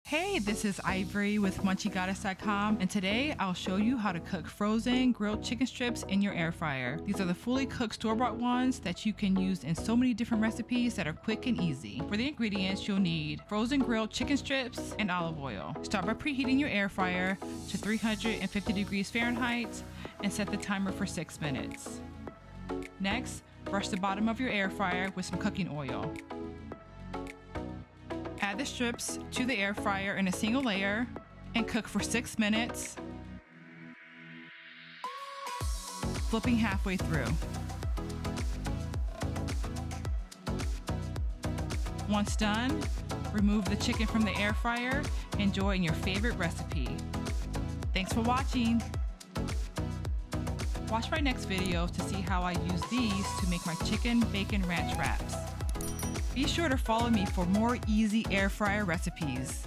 Hey, this is Ivory with MunchieGoddess.com, and today I'll show you how to cook frozen grilled chicken strips in your air fryer. These are the fully cooked store-bought ones that you can use in so many different recipes that are quick and easy. For the ingredients, you'll need frozen grilled chicken strips and olive oil. Start by preheating your air fryer to 350 degrees Fahrenheit and set the timer for 6 minutes. Next, brush the bottom of your air fryer with some cooking oil. Add the strips to the air fryer in a single layer and cook for 6 minutes, flipping halfway through. Once done, remove the chicken from the air fryer and enjoy in your favorite recipe. Thanks for watching. Watch my next video to see how I use these to make my chicken bacon ranch wraps. Be sure to follow me for more easy air fryer recipes.